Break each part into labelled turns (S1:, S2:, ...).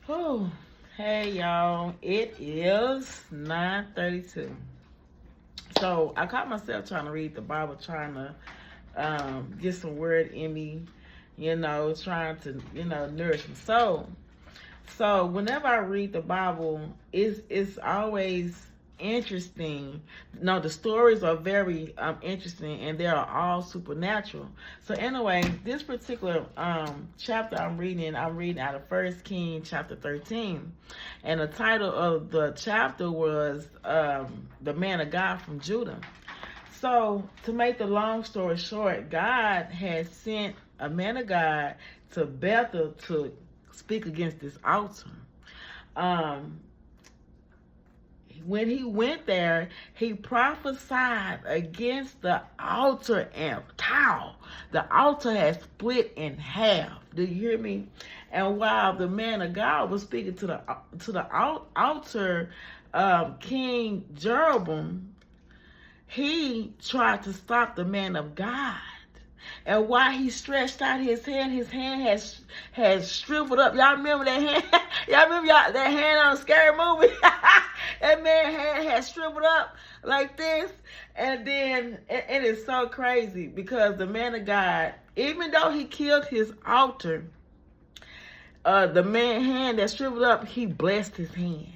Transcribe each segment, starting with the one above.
S1: Oh, hey y'all! It is 9:32. So I caught myself trying to read the Bible, trying to get some word in me, trying to nourish my soul. So whenever I read the Bible, it's always interesting. No, the stories are very interesting, and they are all supernatural. So anyway, this particular chapter I'm reading out of First King chapter 13, and the title of the chapter was "The Man of God from Judah." So to make the long story short, God has sent a man of God to Bethel to speak against this altar. Um, when he went there, he prophesied against the altar and cow. The altar had split in half. Do you hear me? And while the man of God was speaking to the altar, King Jeroboam, he tried to stop the man of God. And while he stretched out his hand has shriveled up. Y'all remember that hand? That hand on a scary movie? That man's hand has shriveled up like this. And then it is so crazy because the man of God, even though he killed his altar, the man hand that shriveled up, he blessed his hand.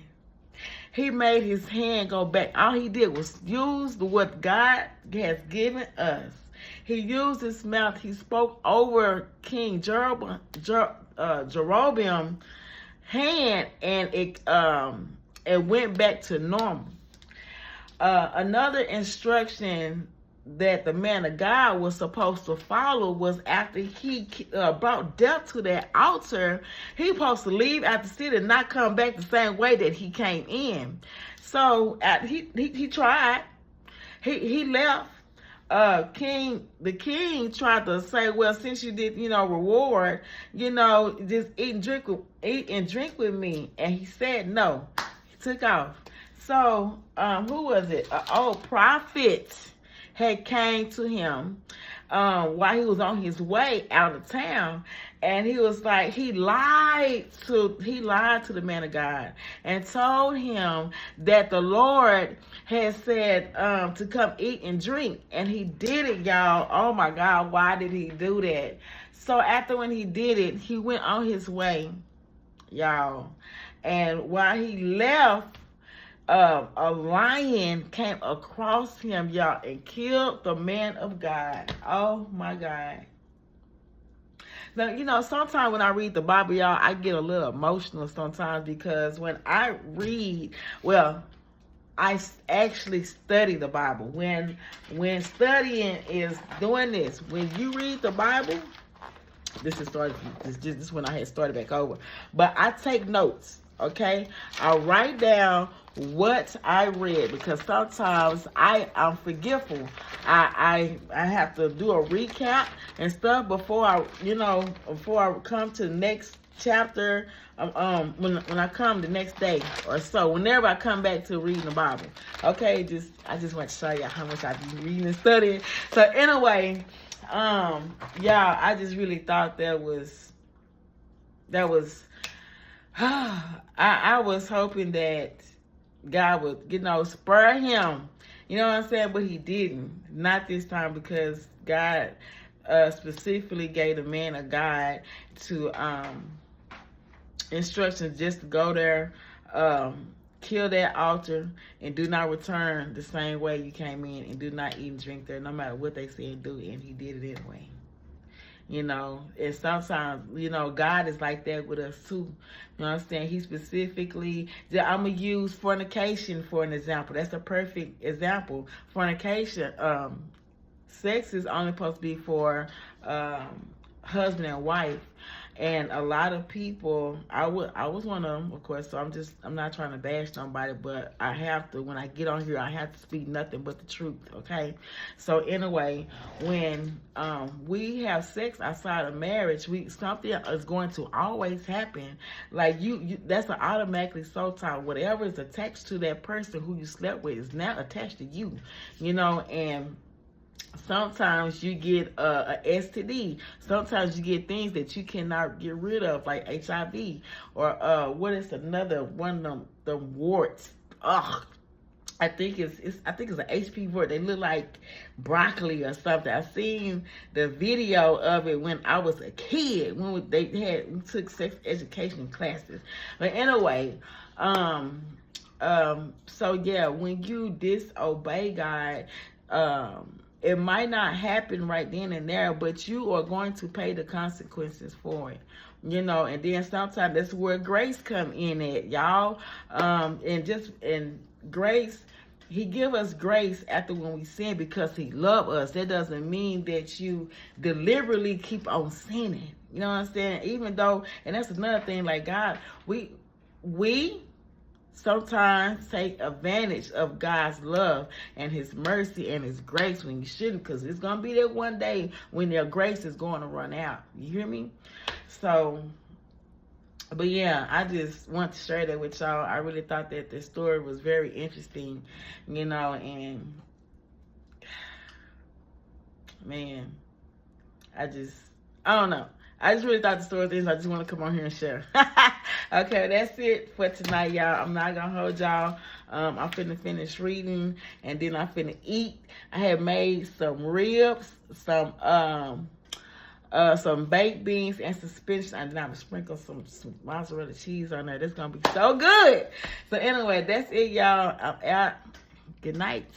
S1: He made his hand go back. All he did was use what God has given us. He used his mouth. He spoke over King Jeroboam hand, and it went back to normal. Another instruction that the man of God was supposed to follow was after he brought death to that altar, he supposed to leave out the city and not come back the same way that he came in. So he tried. He left. The king tried to say, well, since you did, reward, just eat and drink with me. And he said no. He took off. So, who was it? An old prophet had came to him while he was on his way out of town, and he was like, he lied to the man of God and told him that the Lord had said to come eat and drink, and he did it, y'all. Oh my God, why did he do that? So after when he did it, he went on his way, y'all, and while he left, a lion came across him, y'all, and killed the man of God. Oh my God. Now, sometimes when I read the Bible, y'all, I get a little emotional sometimes because when I read, well, I actually study the Bible. When studying is doing this, when you read the Bible, this is when I had started back over. But I take notes, okay? I write down what I read because sometimes I'm forgetful. I have to do a recap and stuff before I come to the next chapter. When I come the next day or so, whenever I come back to reading the Bible, okay. I just want to show you how much I be reading and studying. So anyway, yeah, I just really thought that was I was hoping that God would, spur him. You know what I'm saying? But he didn't. Not this time because God specifically gave the man of God to instructions just to go there, kill that altar, and do not return the same way you came in, and do not eat and drink there, no matter what they said do. And he did it anyway. And sometimes, God is like that with us too. You know what I'm saying? He specifically, I'm going to use fornication for an example. That's a perfect example. Fornication, sex is only supposed to be for husband and wife. And a lot of people, I was one of them, of course, so I'm not trying to bash somebody, but I have to, when I get on here, I have to speak nothing but the truth, okay? So anyway, when we have sex outside of marriage, something is going to always happen. Like you that's an automatically soul tie. Whatever is attached to that person who you slept with is now attached to you, and sometimes you get a STD. Sometimes you get things that you cannot get rid of, like HIV, or what is another one of the warts? Ugh, I think it's an HP word. They look like broccoli or something. I seen the video of it when I was a kid, when we took sex education classes. But anyway, so yeah, when you disobey God, it might not happen right then and there, but you are going to pay the consequences for it. And then sometimes that's where grace come in at, y'all. And grace, he give us grace after when we sin because he love us. That doesn't mean that you deliberately keep on sinning. You know what I'm saying? Even though, and that's another thing, like God, we sometimes take advantage of God's love and his mercy and his grace when you shouldn't, because it's going to be there one day when their grace is going to run out. You hear me? So, but yeah, I just want to share that with y'all. I really thought that the story was very interesting, and man, I don't know. I just really thought the story was interesting. I just want to come on here and share. Okay, that's it for tonight, y'all. I'm not going to hold y'all. I'm finna finish reading, and then I'm finna eat. I have made some ribs, some baked beans, and some spinach, and then I'm gonna sprinkle some mozzarella cheese on there. That's gonna be so good. So anyway, that's it, y'all. I'm out. Good night.